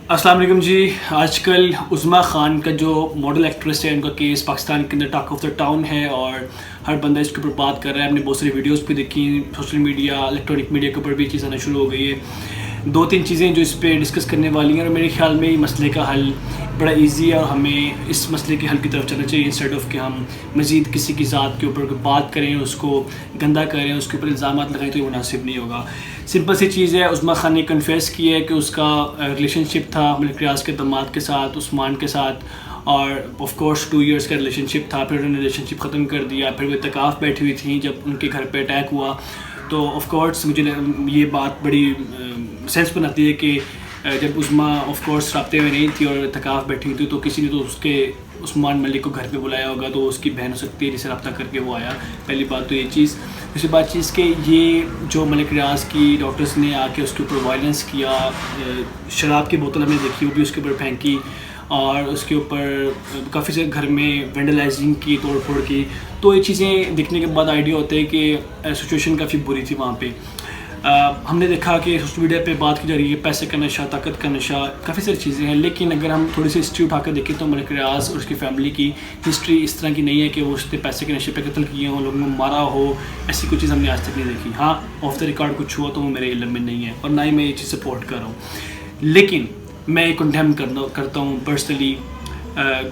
अस्सलाम वालेकुम जी। आजकल उज़्मा ख़ान का जो मॉडल एक्ट्रेस है, उनका केस पाकिस्तान के अंदर टॉक ऑफ द टाउन है और हर बंदा इसके ऊपर बात कर रहा है। हमने बहुत सारी वीडियोस भी देखी, सोशल मीडिया, इलेक्ट्रॉनिक मीडिया के ऊपर भी चीज़ आना शुरू हो गई है। दो तीन चीज़ें जो इस पर डिस्कस करने वाली हैं और मेरे ख्याल में मसले का हल बड़ा इजी है और हमें इस मसले के हल की तरफ चलना चाहिए इंस्टेड ऑफ कि हम मज़ीद किसी की ज़ात के ऊपर बात करें, उसको गंदा करें, उसके ऊपर इल्ज़ाम लगाएं, तो ये मुनासिब नहीं होगा। सिंपल सी चीज़ है, उज़्मा ख़ान ने कन्फेस किया है कि उसका रिलेशनशिप था मलिक रियाज़ के दामाद के साथ, उस्मान के साथ, और ऑफ कोर्स 2 इयर्स का रिलेशनशिप था। फिर उन्होंने रिलेशनशिप ख़त्म कर दिया। फिर वो इत्तेकाफ़ बैठी हुई थी जब उनके घर पे अटैक हुआ। तो ऑफ कोर्स मुझे ये बात बड़ी सेंस बनाती है कि जब उज़्मा ऑफ कोर्स राब्ते में नहीं थी और इत्तेकाफ़ बैठी हुई थी, तो किसी ने तो उसके उस्मान मलिक को घर पे बुलाया होगा, तो उसकी बहन हो सकती है जिसे रब्ता करके वो आया। पहली बात तो ये चीज़। दूसरी बात चीज़ कि ये जो मलिक रियाज़ की डॉक्टर्स ने आके उसके ऊपर वायलेंस किया, शराब की बोतल हमने देखी, वो भी उसके ऊपर फेंकी और उसके ऊपर काफ़ी से घर में वेंडलाइजिंग की, तोड़ फोड़ की। तो ये चीज़ें देखने के बाद आइडिया होता है कि सिचुएशन काफ़ी बुरी थी वहाँ पे। हमने देखा कि सोशल मीडिया पे बात की जा रही है पैसे का नशा, ताकत का नशा, काफ़ी सारी चीज़ें हैं। लेकिन अगर हम थोड़ी सी हिस्ट्री उठा कर देखें तो मलिक रियाज़ और उसकी फैमिली की हिस्ट्री इस तरह की नहीं है कि वो उसने पैसे के नशे पे कत्ल किए हों, लोगों को मारा हो, ऐसी कोई चीज़ हमने आज तक नहीं देखी। हाँ, ऑफ द रिकॉर्ड कुछ हुआ तो वो मेरे इल्म में नहीं है और ना ही मैं ये चीज़ सपोर्ट कर रहा हूँ। लेकिन मैं कंडेम करता हूँ पर्सनली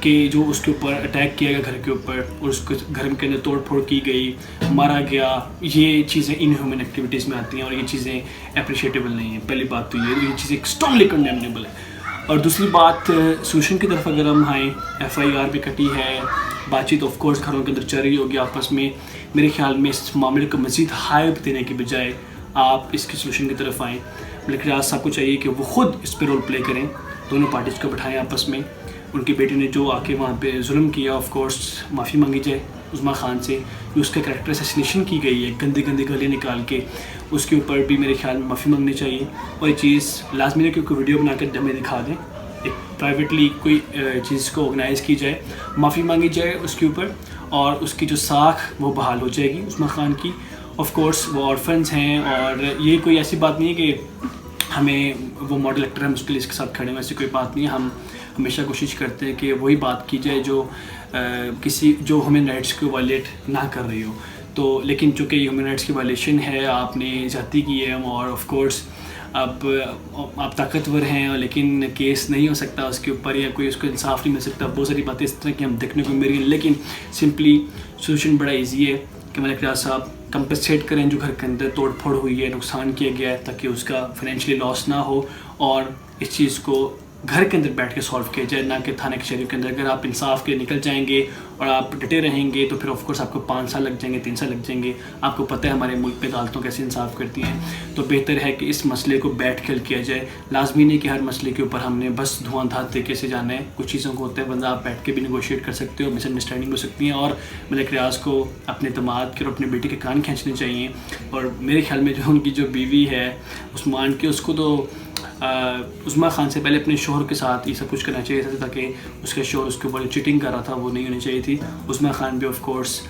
कि जो उसके ऊपर अटैक किया गया घर के ऊपर और उसके घर के अंदर तोड़ फोड़ की गई, मारा गया, ये चीज़ें इनह्यूमन एक्टिविटीज़ में आती हैं और ये चीज़ें अप्रिशिएटेबल नहीं हैं। पहली बात तो ये चीज़ें स्ट्रांगली कंडेमनेबल है। और दूसरी बात, सोल्यूशन की तरफ अगर हम आएँ, FIR भी कटी है, बातचीत ऑफ कोर्स घरों के अंदर चल रही होगी आपस में। मेरे ख्याल में इस मामले को मज़ीद हाइप देने की बजाय आप इसके सोल्यूशन की तरफ आएँ। मलिक रियाज़ साहब को चाहिए कि वो ख़ुद इस पर रोल प्ले करें, दोनों पार्टीज़ को बिठाएं आपस में। उनकी बेटी ने जो आके वहाँ पे जुल्म किया, ऑफ कोर्स माफ़ी मांगी जाए उज़्मा ख़ान से। जो उसका कैरेक्टर असैसिनेशन की गई है गंदी गंदी गालियाँ निकाल के, उसके ऊपर भी मेरे ख्याल में माफ़ी मांगनी चाहिए। और ये चीज़ लाजमी है कि कोई वीडियो बना कर हमें दिखा दें, एक प्राइवेटली कोई चीज़ को ऑर्गेनाइज़ की जाए, माफ़ी मांगी जाए उसके ऊपर और उसकी जो साख वो बहाल हो जाएगी उज़्मा ख़ान की। ऑफ कोर्स वो ऑर्फन्स हैं और ये कोई ऐसी बात नहीं है कि हमें वो मॉडल एक्टर हम उसके लिए इसके साथ खड़े हैं, ऐसी कोई बात नहीं है। हम हमेशा कोशिश करते हैं कि वही बात की जाए जो किसी जो ह्यूमन राइट्स को वायलेट ना कर रही हो। तो लेकिन चूँकि ह्यूमन राइट्स की वायलेशन है, आपने ज़्यादती की है और ऑफ कोर्स अब आप ताकतवर हैं लेकिन केस नहीं हो सकता उसके ऊपर या कोई उसको इंसाफ नहीं मिल सकता, बहुत सारी बातें इस तरह की हम देखने को मिल रही हैं। लेकिन सिंपली सोल्यूशन बड़ा ईजी है कि मलिक रियाज़ साहब कंपनसेट करें जो घर के अंदर तोड़ फोड़ हुई है, नुकसान किया गया है, ताकि उसका फाइनेंशियली लॉस ना हो और इस चीज़ को घर के अंदर बैठ के सॉल्व किया जाए, ना कि थाने कचहरी के अंदर। अगर आप इंसाफ के निकल जाएंगे और आप डटे रहेंगे तो फिर ऑफ कोर्स आपको 5 साल लग जाएंगे, 3 साल लग जाएंगे। आपको पता है हमारे मुल्क में अदालतों कैसे इंसाफ करती हैं। तो बेहतर है कि इस मसले को बैठ कर किया जाए। लाजमी नहीं कि हर मसले के ऊपर हमने बस धुआंधार तरीके से जाना है। कुछ चीज़ों को होता है बंदा आप बैठ के भी निगोशिएट कर सकते हो, मिसअंडरस्टैंडिंग हो सकती हैं। और मलिक रियाज़ को अपने दामाद के और अपने बेटी के कान खींचने चाहिए। और मेरे ख्याल में जो उनकी जो बीवी है उस्मान की, उसको तो उज़्मा ख़ान से पहले अपने शोहर के साथ ये सब कुछ करना चाहिए था, ताकि उसका शोहर उसके ऊपर चीटिंग कर रहा था वो नहीं होनी चाहिए थी। उज़्मा ख़ान भी ऑफ कोर्स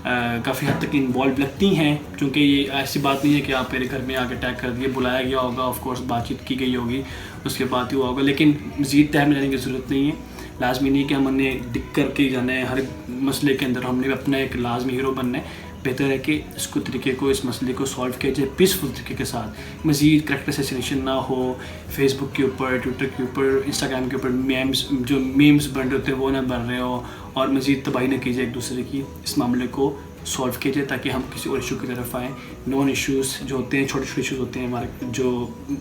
काफ़ी हद तक इन्वॉल्व लगती हैं, क्योंकि ये ऐसी बात नहीं है कि आप मेरे घर में आके अटैक कर दिए, बुलाया गया होगा, ऑफ कोर्स बातचीत की गई होगी, उसके बाद ही हुआ होगा। लेकिन मज़ीद तह में जाने की ज़रूरत नहीं है। लाजमी नहीं कि हमने दिख कर के जाना है हर मसले के अंदर, हमने अपना एक लाजमी हीरो बनना है। बेहतर है कि इसको तरीके को इस मसले को सॉल्व किया जाए पीसफुल तरीके के साथ। मज़ीद कैरेक्टर असैसिनेशन ना हो, फेसबुक के ऊपर, ट्विटर के ऊपर, इंस्टाग्राम के ऊपर मीम्स बन रहे होते हैं वो ना बन रहे हो और मज़ीद तबाही न की जाए एक दूसरे की। इस मामले को सॉल्व किया जाए ताकि हम किसी और इशू की तरफ आएँ। नॉन इश्यूज़ जो होते हैं, छोटे छोटे इशूज़ होते हैं हमारे जो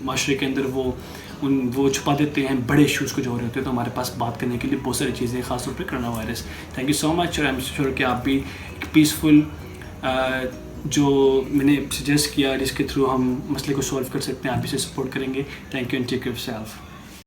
माशरे के अंदर, वो छुपा देते हैं बड़े इश्यूज़ को जो हो रहे होते हैं। तो हमारे पास बात करने के लिए बहुत सारी चीज़ें, ख़ासतौर पर corona virus. Thank you so much और आई एम श्योर कि आप भी एक पीसफुल जो मैंने सजेस्ट किया जिसके थ्रू हम मसले को सॉल्व कर सकते हैं, आप इसे सपोर्ट करेंगे। Thank you and take care of yourself.